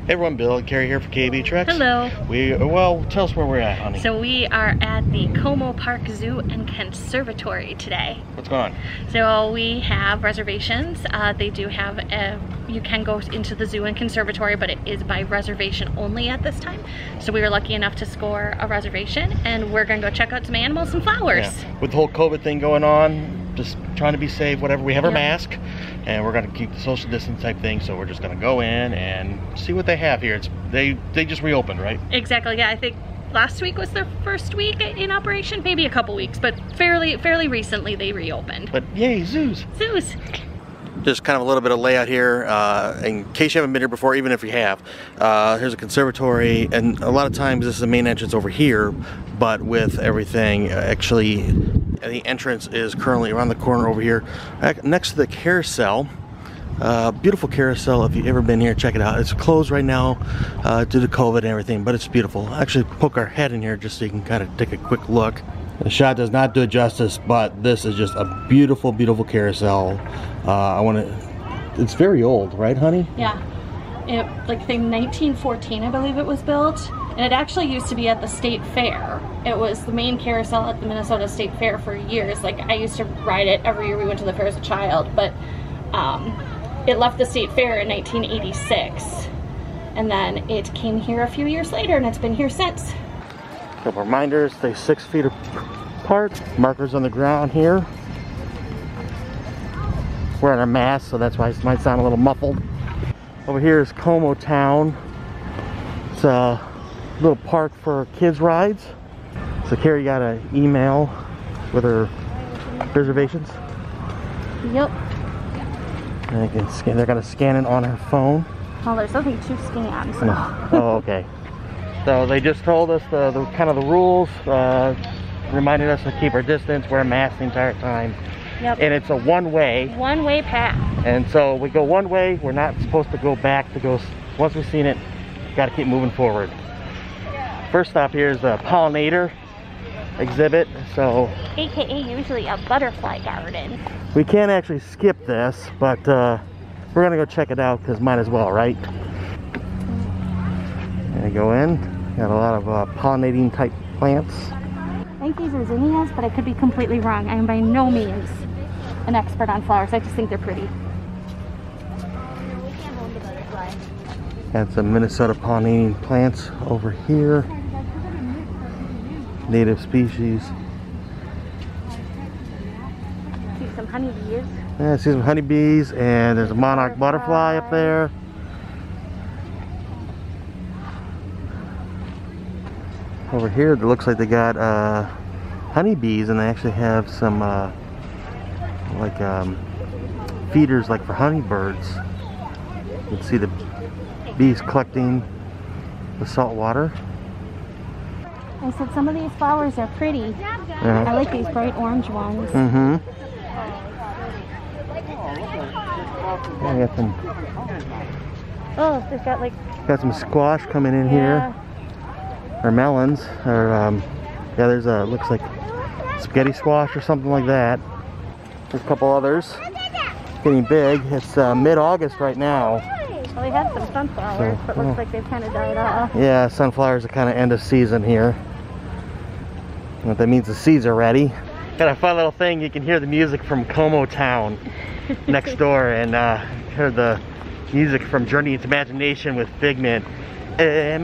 Hey everyone, Bill and Carrie here for KB Treks. Hello. Well, tell us where we're at, honey. So we are at the Park Zoo and Conservatory today. What's going on? So we have reservations. They do have you can go into the zoo and conservatory, but it is by reservation only at this time. So we were lucky enough to score a reservation, and we're gonna go check out some animals and flowers. Yeah. With the whole COVID thing going on, just trying to be safe, whatever. We have our mask, and we're gonna keep the social distance type thing. So we're just gonna go in and see what they have here. They just reopened, right? Exactly. Yeah, I think last week was their first week in operation, maybe a couple weeks, but fairly recently they reopened. But yay, zoos! Zoos. Just kind of a little bit of layout here, in case you haven't been here before, even if you have. Here's a conservatory, and a lot of times this is the main entrance over here, but with everything, actually, the entrance is currently around the corner over here, next to the carousel. Beautiful carousel. If you've ever been here, check it out. It's closed right now due to COVID and everything, but it's beautiful. Actually, poke our head in here just so you can kind of take a quick look. The shot does not do it justice, but this is just a beautiful, beautiful carousel. It's very old, right, honey? Yeah. Like 1914, I believe it was built. And it actually used to be at the state fair. It was the main carousel at the Minnesota State Fair for years. Like, I used to ride it every year we went to the fair as a child, but it left the state fair in 1986. And then it came here a few years later, and it's been here since. Couple reminders, stay 6 feet apart. Markers on the ground here. Wearing our masks, so that's why it might sound a little muffled. Over here is Como Town. It's a little park for kids rides. So Carrie got an email with her reservations. Yep. And they can scan. They're gonna scan it on her phone. Oh, there's nothing to scan. So. Oh, okay. So they just told us the kind of the rules, reminded us to keep our distance, wear a mask the entire time. Yep. And it's a one-way. One-way path. And so we go one way, we're not supposed to go back to go, once we've seen it, gotta keep moving forward. First stop here is the Pollinator Exhibit, so. AKA usually a butterfly garden. We can't actually skip this, but we're gonna go check it out because might as well, right? And go in, got a lot of pollinating type plants. I think these are zinnias, but I could be completely wrong. I am by no means an expert on flowers. I just think they're pretty. Got some Minnesota pollinating plants over here. Native species. See some honeybees. Yeah, I see some honeybees, and there's a monarch butterfly up there. Over here, it looks like they got honeybees, and they actually have some feeders like for honeybirds. You can see the bees collecting the salt water. I said some of these flowers are pretty. Yeah. I like these bright orange ones. Mm-hmm. Yeah, got some. Oh, they've got like. Got some squash coming in here. Or melons, or yeah, there's a, looks like spaghetti squash or something like that. There's a couple others getting big. It's mid-August right now. Well, they had some sunflowers, but looks like they've kind of died off. Yeah, sunflowers are kind of end of season here. What that means, the seeds are ready. Got a fun little thing, you can hear the music from Como Town next door, and heard the music from Journey into Imagination with Figment. Imagination.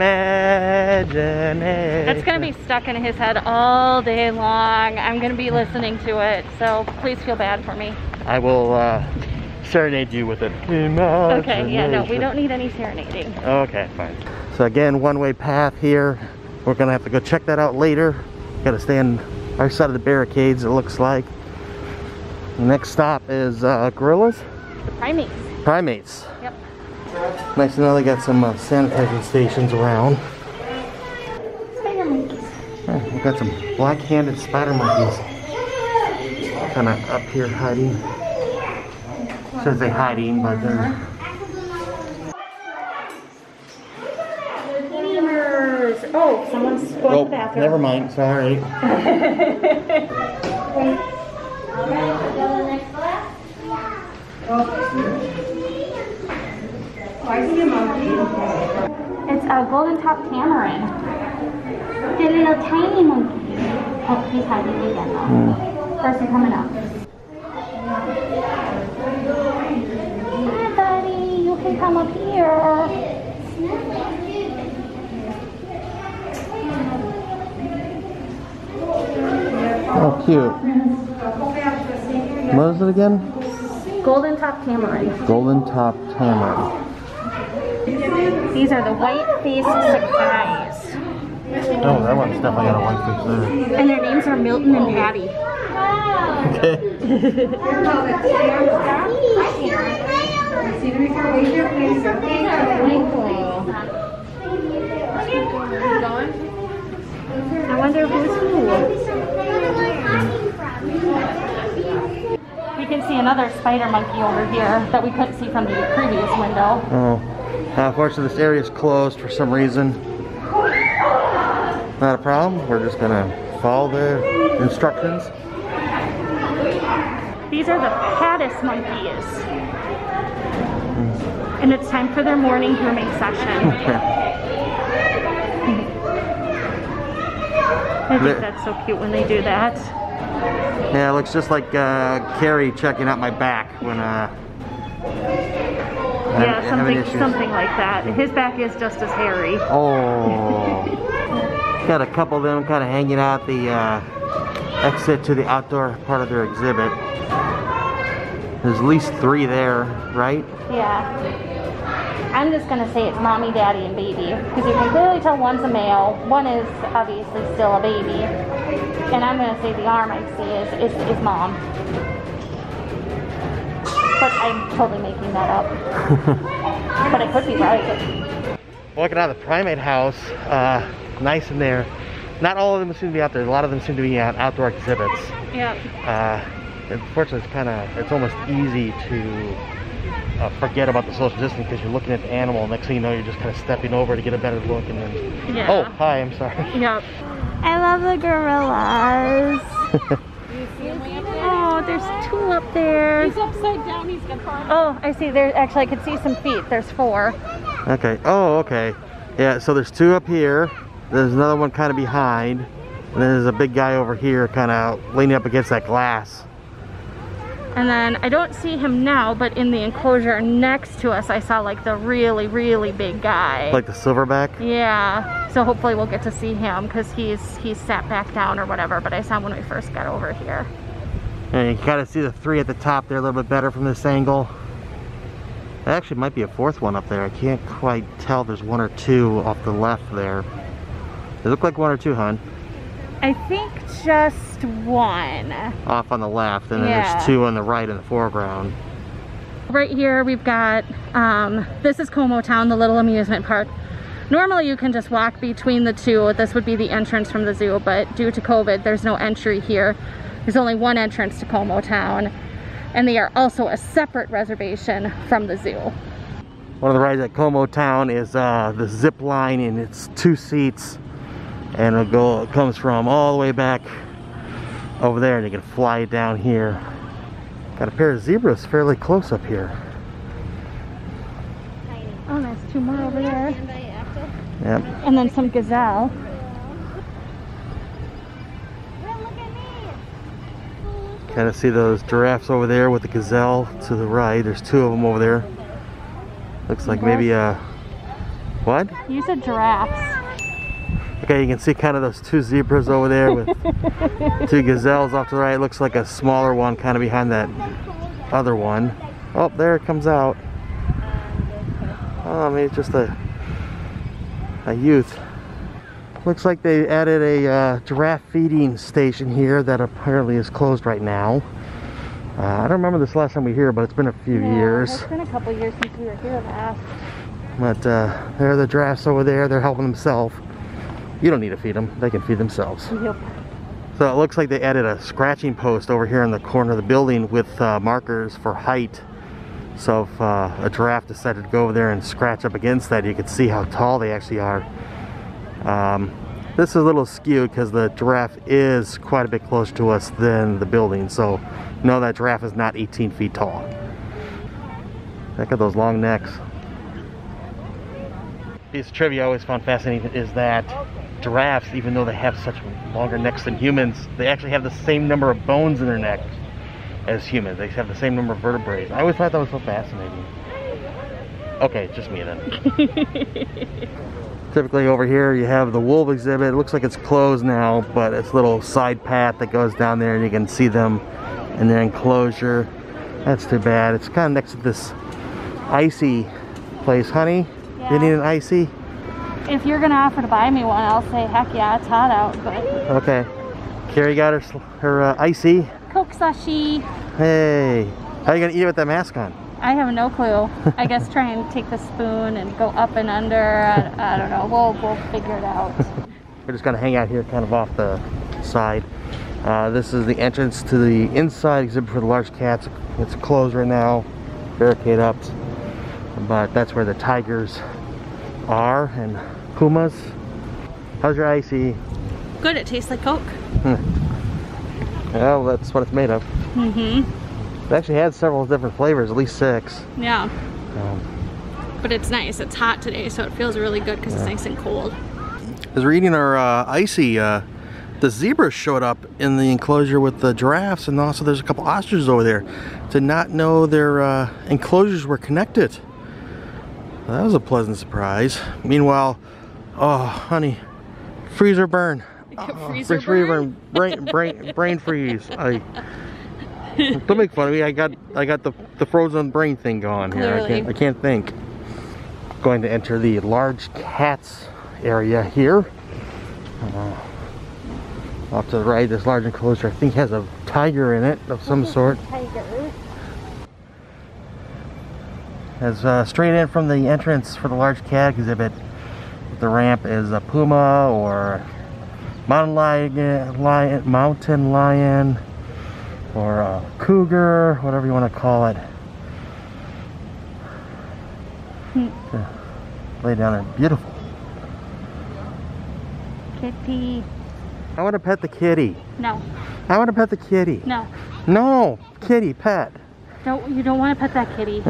That's gonna be stuck in his head all day long. I'm gonna be listening to it, so please feel bad for me. I will serenade you with it. Okay, yeah, no, we don't need any serenading. Okay, fine. So again, one-way path here. We're gonna have to go check that out later. Gotta stay on our side of the barricades, it looks like. The next stop is gorillas? The primates. Primates. Yep. Nice to know they got some sanitizing stations around. Spider monkeys. Yeah, we've got some black-handed spider monkeys. Kind of up here hiding. Says they're hiding, but they're... Lemurs. Oh, someone's going to the bathroom. Never mind, it's alright. I see a monkey. a golden top tamarin. They're little tiny monkeys. Oh, he's hiding again though. First one coming up. Hi buddy, you can come up here. Oh, cute. What is it again? Golden top tamarin. Golden top tamarin. These are the white-faced Sakai's. Oh, that one's definitely got a white face there. And their names are Milton and Patty. Okay. I wonder who's who. We can see another spider monkey over here that we couldn't see from the previous window. Oh, unfortunately this area is closed for some reason. Not a problem. We're just gonna follow the instructions. These are the caddis monkeys. And it's time for their morning grooming session. I think that's so cute when they do that. Yeah, it looks just like Carrie checking out my back when yeah, something like that. His back is just as hairy. Oh. Got a couple of them kind of hanging out the exit to the outdoor part of their exhibit. There's at least 3 there, right? Yeah. I'm just going to say it's mommy, daddy, and baby. Because you can clearly tell one's a male. One is obviously still a baby. And I'm going to say the arm I see is mom. But I'm totally making that up. But I could be right. Walking out of the primate house, nice in there. Not all of them seem to be out there. A lot of them seem to be at outdoor exhibits. Yeah. Unfortunately, it's almost easy to forget about the social distancing because you're looking at the animal. Next thing you know, you're just kind of stepping over to get a better look, and then oh, hi, I'm sorry. Yep. I love the gorillas. Oh, there's 2 up there. He's upside down. He's got far. Oh, I see. There's actually I could see some feet. There's 4. Okay. Oh, okay. Yeah. So there's 2 up here. There's another one kind of behind, and then there's a big guy over here, kind of leaning up against that glass. And then I don't see him now, but in the enclosure next to us, I saw like the really, really big guy. Like the silverback? Yeah. So hopefully we'll get to see him because he's sat back down or whatever. But I saw him when we first got over here. And you can kind of see the 3 at the top there a little bit better from this angle. There actually might be a 4th one up there. I can't quite tell. There's 1 or 2 off the left there. They look like 1 or 2, hon. I think just 1. Off on the left, and then there's 2 on the right in the foreground. Right here we've got, this is Como Town, the little amusement park. Normally you can just walk between the 2. This would be the entrance from the zoo, but due to COVID, there's no entry here. There's only 1 entrance to Como Town, and they are also a separate reservation from the zoo. One of the rides at Como Town is the zip line, and it's 2 seats. And it comes from all the way back over there, and you can fly it down here. Got a pair of zebras fairly close up here. Oh, there's 2 more over there. Yep. And then some gazelle. Kind of see those giraffes over there with the gazelle to the right. There's 2 of them over there. Looks like maybe a what? You said giraffes. Okay, you can see kind of those 2 zebras over there with 2 gazelles off to the right. Looks like a smaller one kind of behind that other one. Oh, there it comes out. Oh, I mean, it's just a youth. Looks like they added a giraffe feeding station here that apparently is closed right now. I don't remember this last time we were here, but it's been a few years. It's been a couple years since we were here last. But there are the giraffes over there. They're helping themselves. You don't need to feed them. They can feed themselves. Yep. So it looks like they added a scratching post over here in the corner of the building with markers for height. So if a giraffe decided to go over there and scratch up against that, you could see how tall they actually are. This is a little skewed because the giraffe is quite a bit closer to us than the building. So no, that giraffe is not 18 feet tall. Look at those long necks. piece of trivia I always found fascinating is that giraffes, even though they have such longer necks than humans, they actually have the same number of bones in their neck as humans. They have the same number of vertebrae. I always thought that was so fascinating. Okay, it's just me then. Typically over here you have the wolf exhibit. It looks like it's closed now, but it's a little side path that goes down there and you can see them in their enclosure. That's too bad. It's kind of next to this icy place. Honey, Yeah. you need an icy? If you're gonna offer to buy me one, I'll say heck yeah, it's hot out. But Okay. Carrie got her icy. Coke sashi. Hey, how are you gonna eat it with that mask on? I have no clue. I guess try and take the spoon and go up and under. I don't know. We'll figure it out. We're just gonna hang out here kind of off the side. This is the entrance to the inside exhibit for the large cats. It's closed right now, barricade up, but that's where the tigers are and pumas. How's your icy? Good, it tastes like Coke. Well, that's what it's made of. Mm-hmm. It actually has several different flavors, at least 6. Yeah. But it's nice. It's hot today, so it feels really good because it's nice and cold. As we're eating our icy, the zebras showed up in the enclosure with the giraffes, and also there's a couple ostriches over there. Did not know their enclosures were connected. Well, that was a pleasant surprise. Meanwhile, oh honey, freezer burn. Freezer burn? Brain freeze. Don't make fun of me. I got the frozen brain thing going here. Clearly. I can't think. Going to enter the large cats area here. Off to the right, this large enclosure I think has a tiger in it of some sort. Tiger. As straight in from the entrance for the large cat exhibit, the ramp is a puma or mountain lion, or a cougar, whatever you want to call it. Lay down there, beautiful. Kitty. I want to pet the kitty. No. I want to pet the kitty. No. No, kitty, pet. No, you don't want to pet that kitty.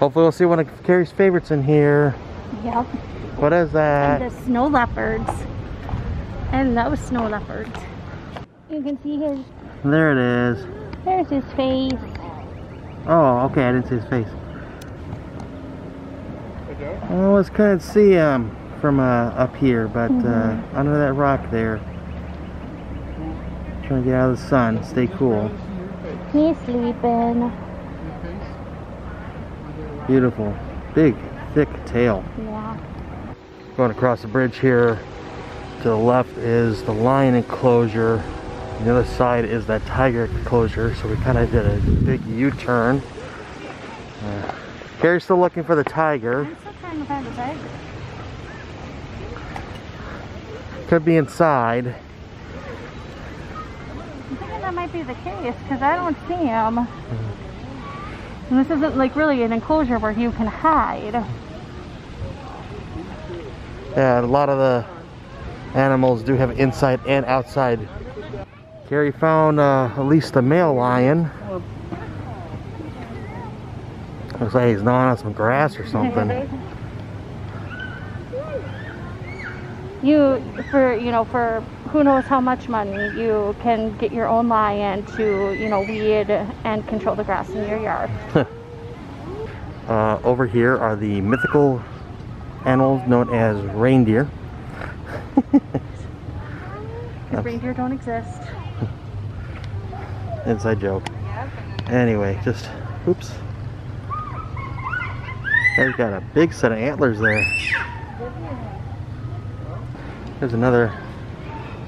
Hopefully we'll see one of Carrie's favorites in here. Yep. What is that? And the snow leopards. And those snow leopards. You can see his. There it is. There's his face. Oh, okay, I didn't see his face. I always couldn't see him from up here, but under that rock there. Trying to get out of the sun, stay cool. He's sleeping. Beautiful. Big, thick tail. Yeah. Going across the bridge here, to the left is the lion enclosure. On the other side is that tiger enclosure, so we kind of did a big U-turn. Carrie's still looking for the tiger. I'm still trying to find the tiger. Could be inside. I'm thinking that might be the case because I don't see him. And this isn't like really an enclosure where you can hide. Yeah, a lot of the animals do have inside and outside. Carrie found at least a male lion. Looks like he's gnawing on some grass or something. For who knows how much money, you can get your own lion to, weed and control the grass in your yard. Over here are the mythical animals known as reindeer. Because reindeer don't exist. Inside joke. Anyway, just, oops. They've got a big set of antlers there. There's another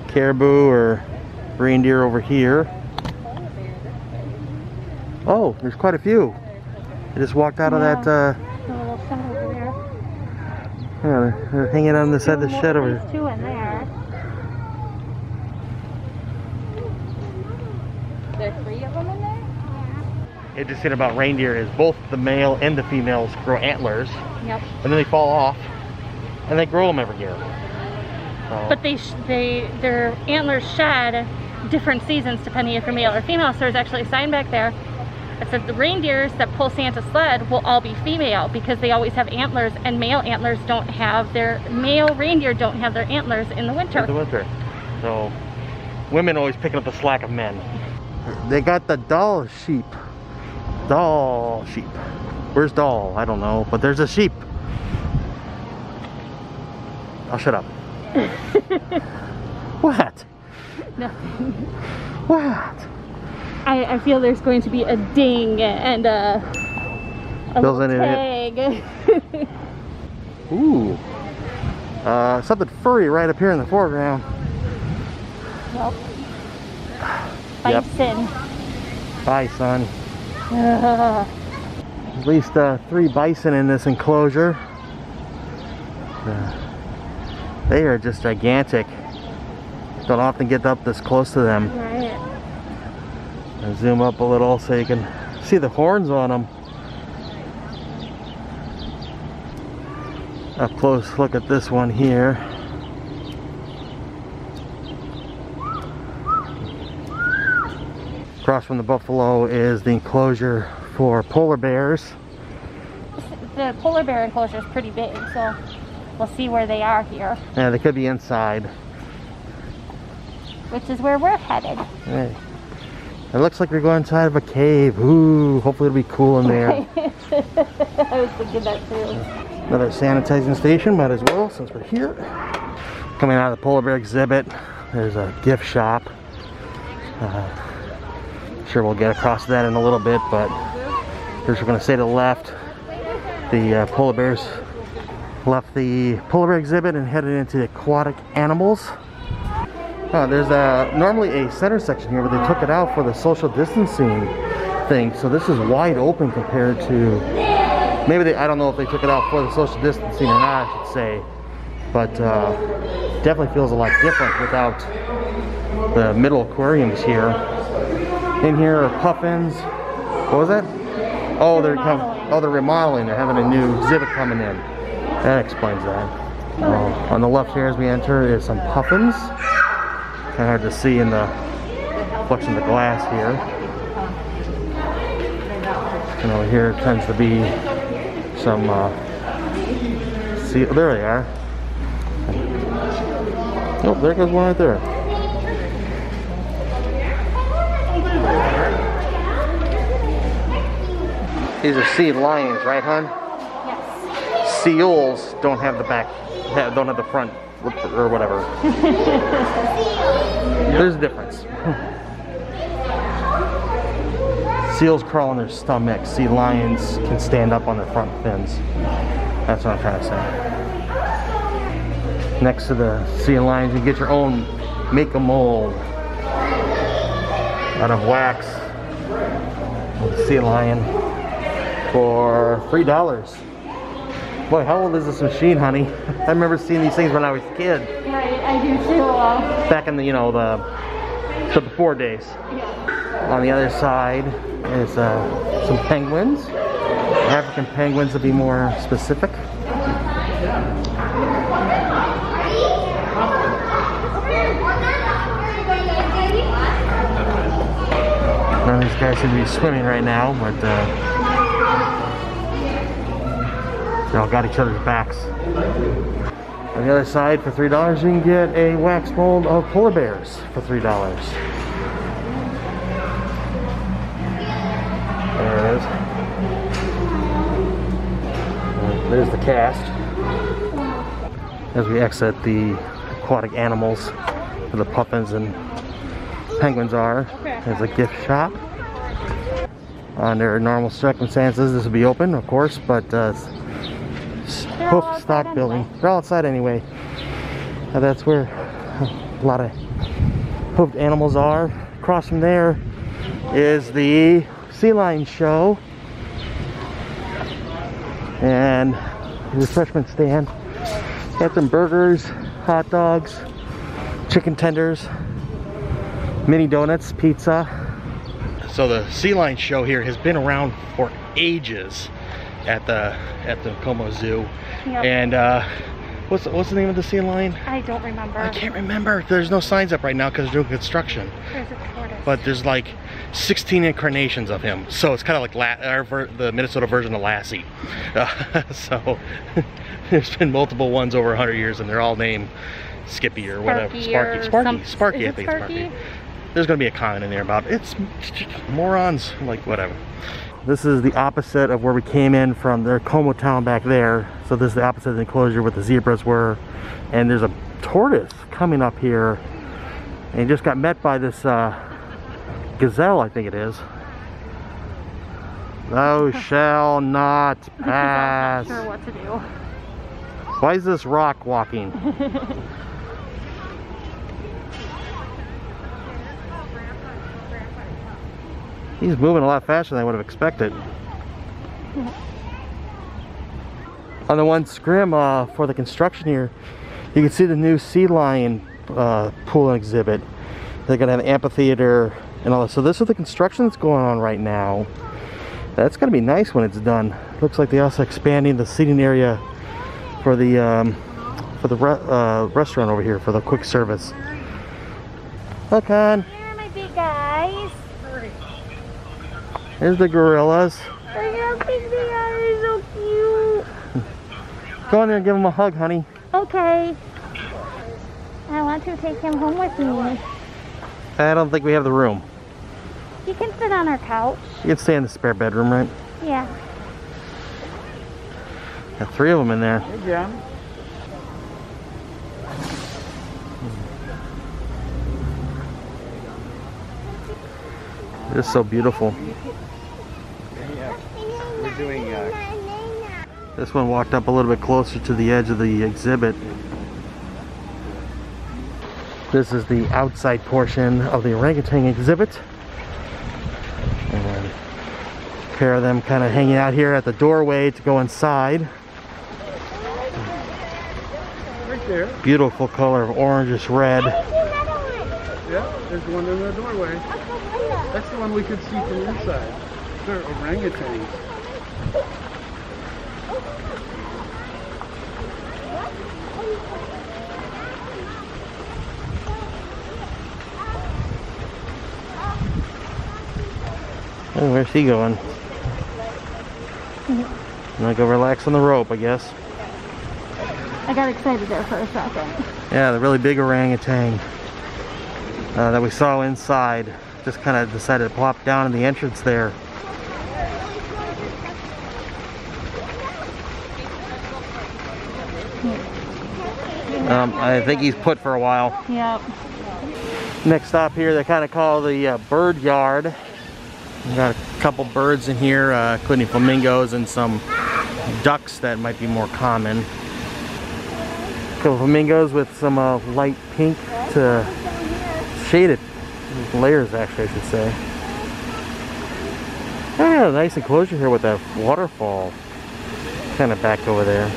caribou or reindeer over here. Oh, there's quite a few. They just walked out of that. The little shed over there. Yeah, they're hanging on the side of the shed over There's 2 in there. There's 3 of them in there? Interesting about reindeer is both the male and the females grow antlers. Yep. And then they fall off, and they grow them every year. So, But their antlers shed different seasons depending if you're male or female. So there's actually a sign back there I said the reindeers that pull Santa's sled will all be female because they always have antlers, and male reindeer don't have their antlers in the winter. So women always picking up the slack of men. They got the doll sheep. Doll sheep. Where's doll? I don't know, but there's a sheep. I'll shut up. What? Nothing. What? I feel there's going to be a ding and a little tag. Ooh. Something furry right up here in the foreground. Nope. Bison. Yep. Bison. At least 3 bison in this enclosure. They are just gigantic. Don't often get up this close to them. Right. I'll zoom up a little so you can see the horns on them. A close look at this one here. Across from the buffalo is the enclosure for polar bears. The polar bear enclosure is pretty big, so we'll see where they are here. Yeah, they could be inside. Which is where we're headed. Hey. It looks like we're going inside of a cave. Ooh, hopefully it'll be cool in there. I was thinking that too. Another sanitizing station, might as well, since we're here. Coming out of the polar bear exhibit, there's a gift shop. Sure we'll get across that in a little bit, but first we're going to stay to the left. The polar bears left the polar bear exhibit and headed into the aquatic animals. There's normally a center section here, but they took it out for the social distancing thing, so this is wide open compared to, maybe I don't know if they took it out for the social distancing or not, I should say, but definitely feels a lot different without the middle aquariums here. In here are puffins. What was that? Oh, they're remodeling. They're having a new exhibit coming in. That explains that. On the left here as we enter is some puffins. Kind of hard to see in the reflection of the glass here. And over here tends to be some see, there they are. Oh, there goes one right there. These are sea lions, right, hon? Yes. Seals don't have the back, don't have the front, or whatever. There's a difference. Seals crawl on their stomachs. Sea lions can stand up on their front fins. That's what I'm trying to say. Next to the sea lions, you get your own make-a-mold out of wax. Sea lion for $3. Boy, how old is this machine, honey? I remember seeing these things when I was a kid. Right, I do too. Back in the, the before days. Yeah. On the other side is some penguins. African penguins to be more specific. None of these guys seem to be swimming right now, but they all got each other's backs. On the other side, for $3, you can get a wax mold of polar bears for $3. There it is. There's the cast. As we exit the aquatic animals where the puffins and penguins are, there's a gift shop. Under normal circumstances, this would be open, of course, but hoofed stock building. They're all outside anyway. That's where a lot of hoofed animals are. Across from there is the sea lion show and the refreshment stand. Got some burgers, hot dogs, chicken tenders, mini donuts, pizza. So the sea lion show here has been around for ages at the Como Zoo. Yep. And What's the name of the sea lion? I don't remember. I can't remember. There's no signs up right now because they're doing construction. There's a tortoise. But there's like 16 incarnations of him, so it's kind of like the Minnesota version of Lassie. So there's been multiple ones over 100 years, and they're all named Skippy or whatever. Sparky. I think it's Sparky. There's gonna be a comment in there about it's morons, like whatever. This is the opposite of where we came in from. There's Como Town back there. So this is the opposite of the enclosure where the zebras were. And there's a tortoise coming up here. And he just got met by this gazelle, I think it is. Thou shall not pass. I'm not sure what to do. Why is this rock walking? He's moving a lot faster than I would have expected. On the one scrim for the construction here, you can see the new sea lion pool and exhibit. They're gonna have an amphitheater and all that. So this is the construction that's going on right now. That's gonna be nice when it's done. Looks like they're also expanding the seating area for the restaurant over here for the quick service. Look, hon. Here, my big guys. Here's the gorillas. Look how big they are. They're so cute. Go in there and give them a hug, honey. Okay. I want to take him home with me. I don't think we have the room. You can sit on our couch. You can stay in the spare bedroom, right? Yeah. Got 3 of them in there. Hey, John. It's so beautiful. We're doing This one walked up a little bit closer to the edge of the exhibit. This is the outside portion of the Orangutan Exhibit. And a pair of them kind of hanging out here at the doorway to go inside. right there. Beautiful color of orangish red. Yeah, there's one in the doorway. That's the one we could see from inside. They're orangutans. Oh, where's he going? Gonna go relax on the rope, I guess. I got excited there for a second. Yeah, the really big orangutan that we saw inside just kind of decided to plop down in the entrance there. I think he's put for a while. Yep. Next stop here, they kind of call the bird yard. We got a couple birds in here, including flamingos and some ducks that might be more common. A couple flamingos with some light pink to shaded layers, actually, I should say. Yeah, nice enclosure here with that waterfall kind of back over there.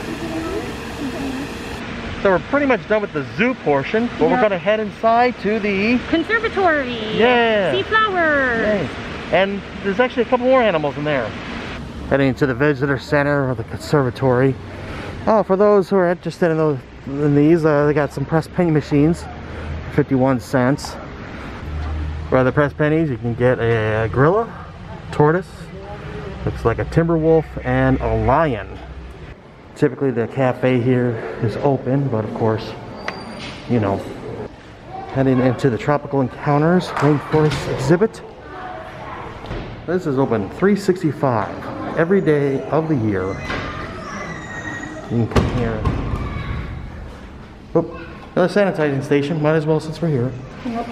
So we're pretty much done with the zoo portion, but we're going to head inside to the Conservatory. Yeah. See flowers. Nice. And there's actually a couple more animals in there. Heading to the visitor center of the conservatory. Oh, for those who are interested in these, they got some press penny machines, 51 cents. For the press pennies, you can get a gorilla, tortoise, looks like a timber wolf, and a lion. Typically the cafe here is open, but of course, you know. Heading into the Tropical Encounters Rainforest Exhibit. This is open 365 every day of the year. You can come here. Oh, another sanitizing station. Might as well since we're here. Yep.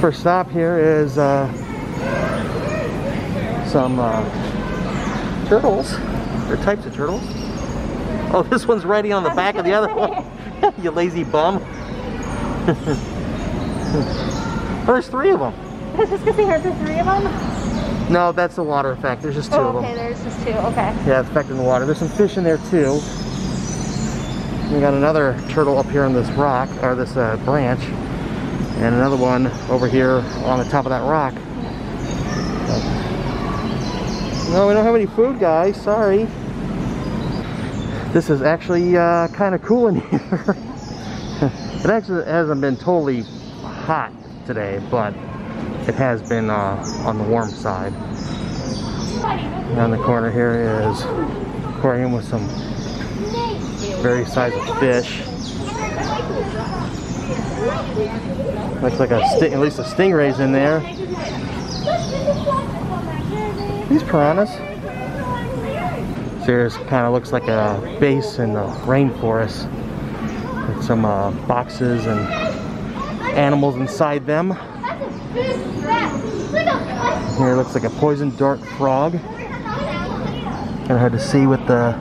First stop here is some turtles. They're types of turtles. Oh, this one's riding on the back of the other one. You lazy bum. Oh, there's 3 of them. I was just gonna say, are there 3 of them? No, that's the water effect. There's just 2 of them. Okay, there's just 2. Okay. Yeah, it's affecting the water. There's some fish in there too. We got another turtle up here on this rock, or this branch, and another one over here on the top of that rock. No, we don't have any food, guys. Sorry. This is actually kind of cool in here. It actually hasn't been totally hot today, but it has been on the warm side. Down the corner here is an aquarium with some various sizes of fish. Looks like at least a stingray's in there. These piranhas. There's kind of looks like a base in the rainforest with some boxes and animals inside them. Here looks like a poison dart frog. Kind of hard to see with the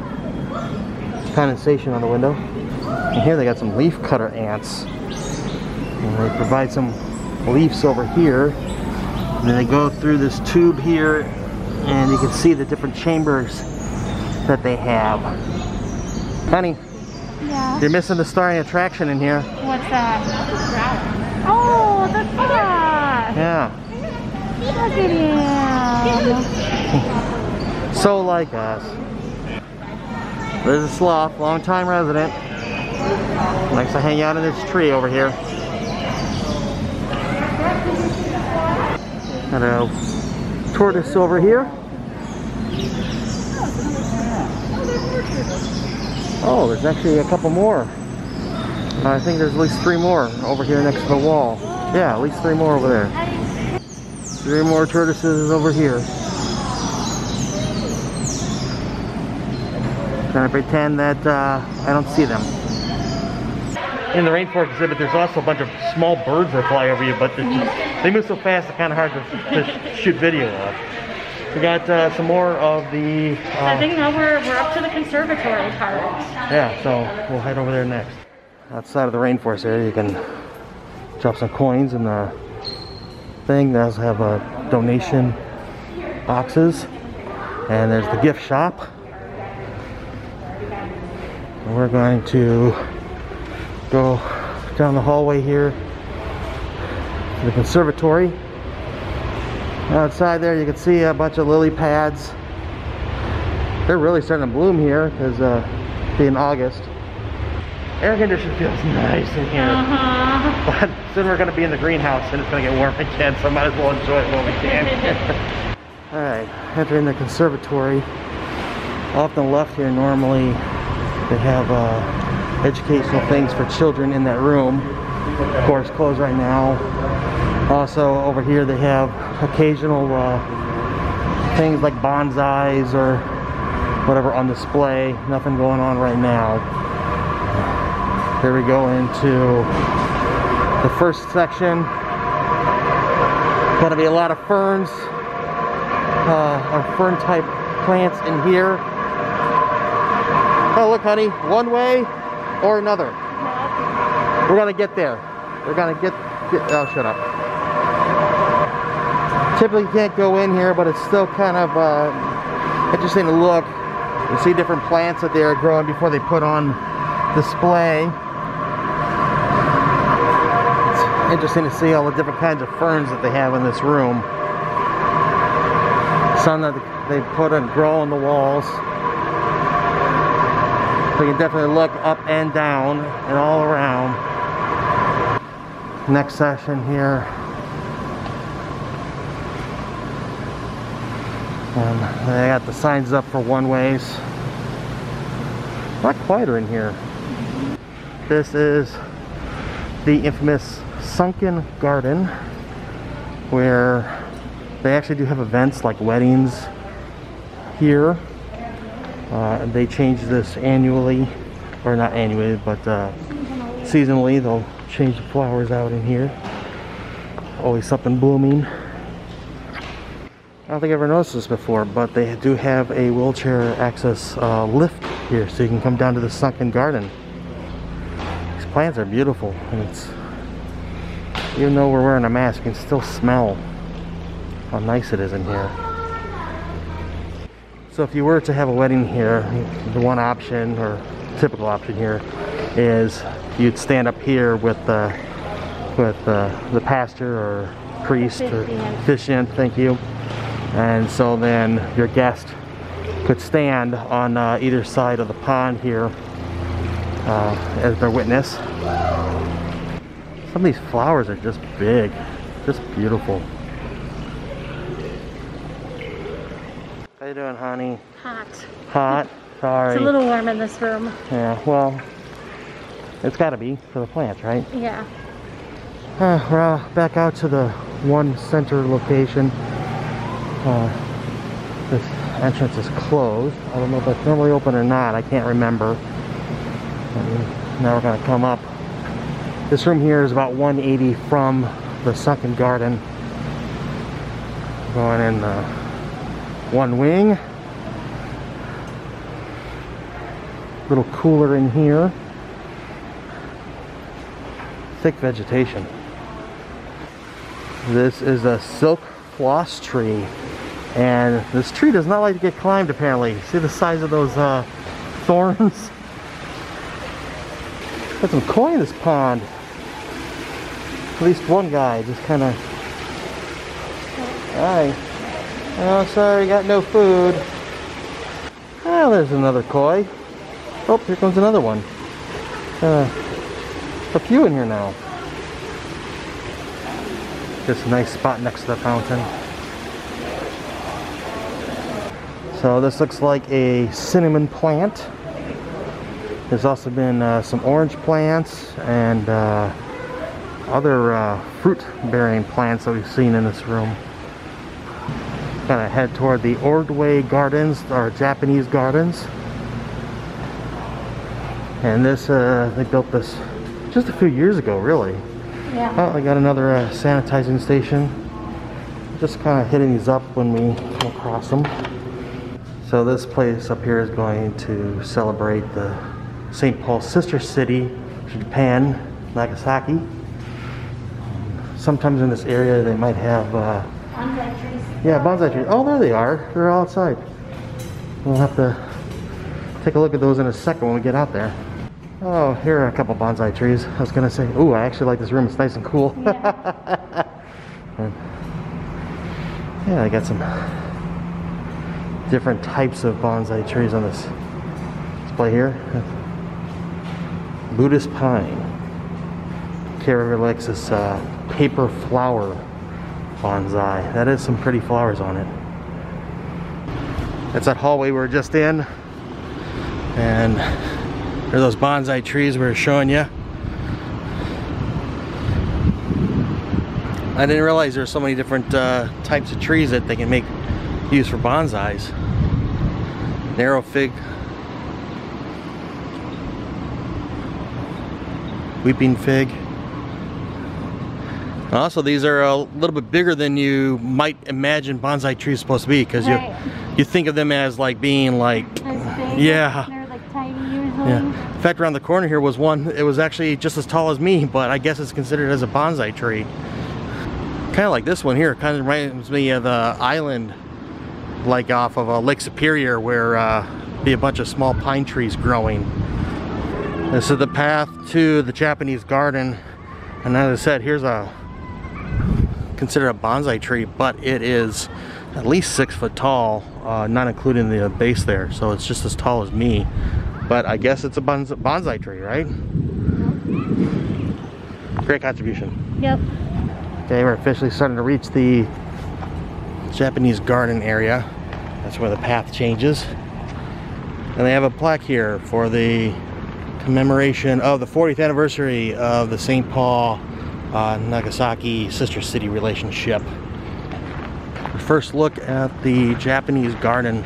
condensation on the window. And here they got some leaf cutter ants. And they provide some leaves over here. And then they go through this tube here, and you can see the different chambers that they have. Honey, Yeah. you're missing the starring attraction in here. What's that? Oh, the Floss. Yeah. Look at him. So like us. There's a sloth, long-time resident. Likes to hang out in this tree over here. Got a tortoise over here. Oh, there's actually a couple more. I think there's at least 3 more over here next to the wall. Yeah, at least 3 more over there. 3 more tortoises over here. Trying to pretend that I don't see them. In the Rainforest exhibit, there's also a bunch of small birds that fly over you, but they move so fast it's kind of hard to shoot video of. We got some more of the... I think now we're up to the Conservatory Park. Yeah, so we'll head over there next. Outside of the rainforest area, you can drop some coins in the thing. They also have donation boxes. And there's the gift shop. And we're going to go down the hallway here to the conservatory. Outside there you can see a bunch of lily pads. They're really starting to bloom here because being August. Air conditioning feels nice in here. But soon we're going to be in the greenhouse and it's going to get warm again, so might as well enjoy it while we can. Alright, entering the conservatory. Off the left here normally they have educational things for children in that room. Of course, closed right now. Also over here they have occasional things like bonsais or whatever on display. Nothing going on right now. Here we go into the first section. Going to be a lot of ferns or fern type plants in here. Oh look honey, one way or another. We're gonna get there. We're gonna get oh shut up. Typically you can't go in here, but it's still kind of interesting to look. You see different plants that they are growing before they put on display. It's interesting to see all the different kinds of ferns that they have in this room. Some that they put and grow on the walls. So you can definitely look up and down and all around. Next section here. And they got the signs up for one-ways. A lot quieter in here. This is the infamous Sunken Garden, where they actually do have events like weddings here. They change this annually, or not annually, but seasonally. They'll change the flowers out in here. Always something blooming. I don't think I've ever noticed this before, but they do have a wheelchair access lift here, so you can come down to the Sunken Garden. These plants are beautiful, and it's, even though we're wearing a mask, you can still smell how nice it is in here. So if you were to have a wedding here, the one option, or typical option here, is you'd stand up here with the pastor or priest or officiant, thank you. And so then your guest could stand on either side of the pond here as their witness. Some of these flowers are just big, just beautiful. How you doing, honey? Hot. Hot? Sorry. It's a little warm in this room. Yeah, well, it's got to be for the plants, right? Yeah. We're back out to the one center location. This entrance is closed. I don't know if it's normally open or not. I can't remember. And now we're going to come up. This room here is about 180 from the Sunken Garden. Going in one wing. A little cooler in here. Thick vegetation. This is a silk floss tree, and this tree does not like to get climbed apparently. See the size of those thorns? Got some koi in this pond. At least one guy just kind of... Hi. Oh, sorry, got no food. Oh, there's another koi. Oh, here comes another one. A few in here now. Just a nice spot next to the fountain. So this looks like a cinnamon plant. There's also been some orange plants and other fruit-bearing plants that we've seen in this room. Kind of head toward the Ordway Gardens, or Japanese gardens. And this, they built this just a few years ago, really. Yeah. Oh, I got another sanitizing station. Just kind of hitting these up when we come across them. So this place up here is going to celebrate the St. Paul's sister city, Japan, Nagasaki. Sometimes in this area they might have Bonsai trees. yeah, bonsai trees. Oh, there they are. They're outside. We'll have to take a look at those in a second when we get out there. Oh, here are a couple bonsai trees. I was gonna say, ooh, I actually like this room. It's nice and cool. Yeah. Yeah, I got some different types of bonsai trees on this display here. Buddhist pine. Carrier likes this paper flower bonsai. That is some pretty flowers on it. That's that hallway we were just in. And there are those bonsai trees we were showing you. I didn't realize there's so many different types of trees that they can make use for bonsais. Narrow fig, weeping fig. Also, these are a little bit bigger than you might imagine bonsai trees supposed to be, because Right. you think of them as like being like, As big. yeah. They're like tiny usually. Yeah. In fact, around the corner here was one. It was actually just as tall as me, but I guess it's considered as a bonsai tree. Kind of like this one here. Kind of reminds me of the island, like off of Lake Superior, where be a bunch of small pine trees growing. This is the path to the Japanese garden, and as I said, here's a considered a bonsai tree, but it is at least 6 foot tall, not including the base there. So it's just as tall as me. But I guess it's a bonsai tree, right? Great contribution. Yep. Okay, we're officially starting to reach the Japanese garden area. That's where the path changes. And they have a plaque here for the commemoration of the 40th anniversary of the St. Paul Nagasaki sister city relationship. First look at the Japanese garden.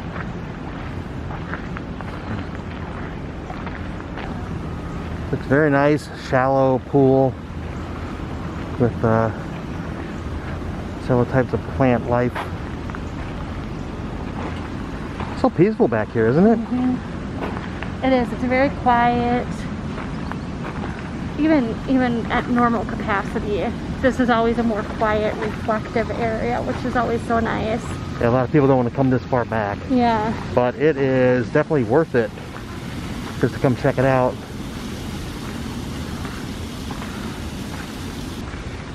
Looks very nice, shallow pool with several types of plant life. So peaceful back here, isn't it? Mm-hmm. It is. It's very quiet. Even at normal capacity, this is always a more quiet, reflective area, which is always so nice. Yeah, a lot of people don't want to come this far back. Yeah. But it is definitely worth it just to come check it out.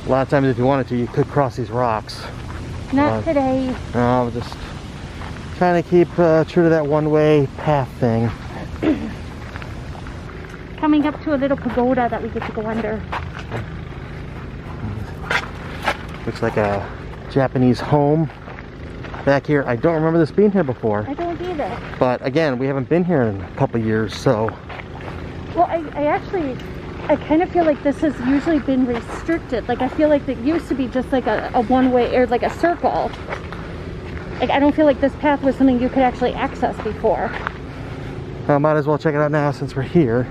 A lot of times if you wanted to, you could cross these rocks. Not today. No, just trying to keep true to that one-way path thing. Coming up to a little pagoda that we get to go under. Looks like a Japanese home back here. I don't remember this being here before. I don't either. But again, we haven't been here in a couple years, so. Well, I kind of feel like this has usually been restricted. Like, I feel like it used to be just like a one-way, or like a circle. Like, I don't feel like this path was something you could actually access before. Might as well check it out now since we're here.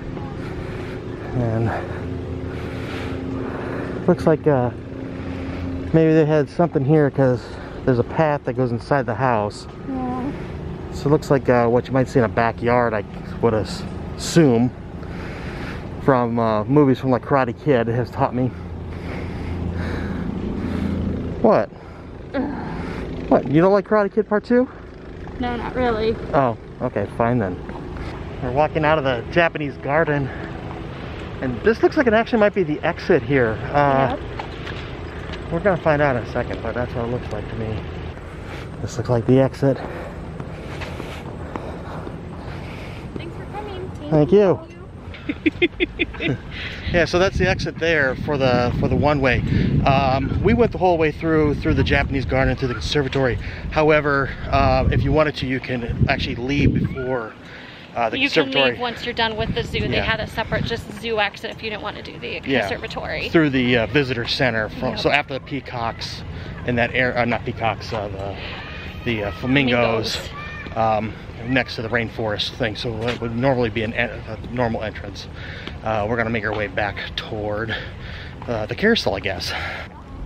And looks like maybe they had something here because there's a path that goes inside the house. Yeah. So it looks like what you might see in a backyard, I would assume, from movies from like Karate Kid has taught me. What? What? You don't like Karate Kid Part 2? No, not really. Oh, okay, fine then. We're walking out of the Japanese garden, and this looks like it actually might be the exit here. Yep. We're gonna find out in a second, but that's what it looks like to me. This looks like the exit. Thanks for coming. Thank you. Yeah, so that's the exit there for the one-way. We went the whole way through the Japanese garden to the conservatory. However, if you wanted to, you can actually leave before the you conservatory. can leave once you're done with the zoo. They had a separate just zoo exit if you didn't want to do the conservatory. Through the visitor center. Yep. So after the peacocks in that area, not peacocks, the flamingos. Next to the rainforest thing, so it would normally be a normal entrance. We're gonna make our way back toward the carousel, I guess.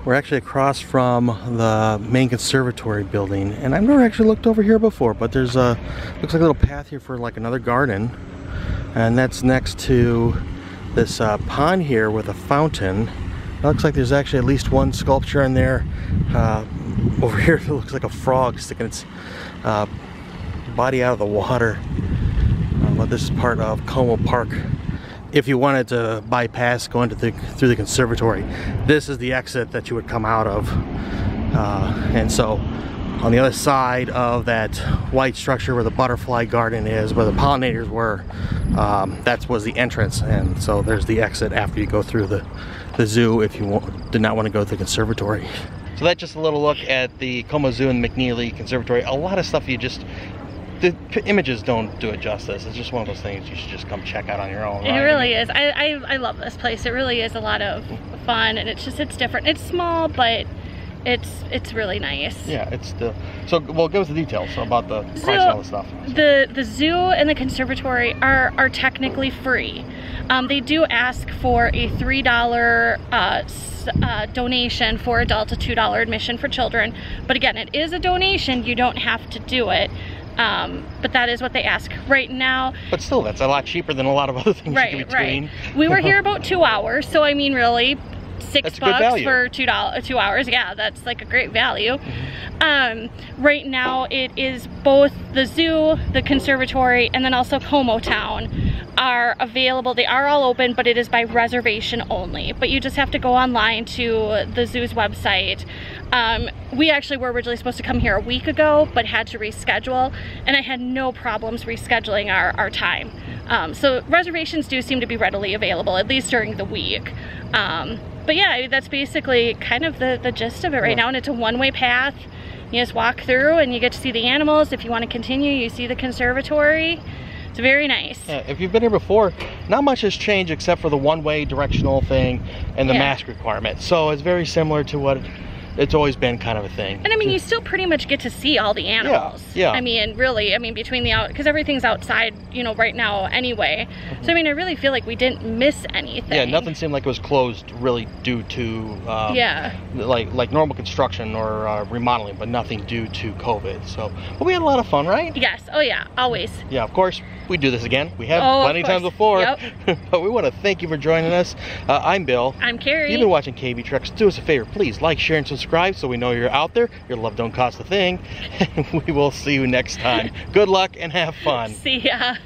We're actually across from the main conservatory building, and I've never actually looked over here before, but there's looks like a little path here for like another garden, and that's next to this pond here with a fountain. It looks like there's actually at least one sculpture in there. Over here it looks like a frog sticking its body out of the water. But this is part of Como Park. If you wanted to bypass going to through the conservatory, this is the exit that you would come out of. And so on the other side of that white structure where the butterfly garden is, where the pollinators were, that was the entrance, and so there's the exit after you go through the zoo if you did not want to go to the conservatory. So that's just a little look at the Como Zoo and McNeely Conservatory. A lot of stuff the images don't do it justice. It's just one of those things you should just come check out on your own. It really is. I love this place. It really is a lot of fun, and it's different. It's small, but it's really nice. Yeah, well, give us the details about the price and all the stuff. The zoo and the conservatory are technically free. They do ask for a $3 donation for adults, a $2 admission for children. But again, it is a donation. You don't have to do it. But that is what they ask right now. But still, that's a lot cheaper than a lot of other things you can between. Right. We were here about 2 hours, so I mean, really, $6 for 2 hours. Yeah, that's like a great value. Mm-hmm. Right now, it is both the zoo, the conservatory, and then also Como Town are available. They are all open, but it is by reservation only. But you just have to go online to the zoo's website. We actually were originally supposed to come here a week ago, but had to reschedule, and I had no problems rescheduling our time. So reservations do seem to be readily available, at least during the week. But yeah, that's basically kind of the gist of it right now, and it's a one-way path. You just walk through and you get to see the animals. If you want to continue, you see the conservatory. It's very nice. Yeah, if you've been here before, not much has changed except for the one-way directional thing and the mask requirement. So it's very similar to what it's always been kind of a thing. And I mean, you still pretty much get to see all the animals. Yeah. I mean, really, I mean, between because everything's outside, you know, right now anyway. Mm-hmm. So I mean, I really feel like we didn't miss anything. Yeah, nothing seemed like it was closed really due to like normal construction or remodeling, but nothing due to COVID. So, but we had a lot of fun, right? Yes. Oh yeah, always. Yeah, of course. We do this again. We have plenty of times before. Yep. But we want to thank you for joining us. I'm Bill. I'm Carrie. You've been watching KB Treks. Do us a favor, please like, share, and subscribe so we know you're out there. Your love don't cost a thing. And we will see you next time. Good luck and have fun. See ya.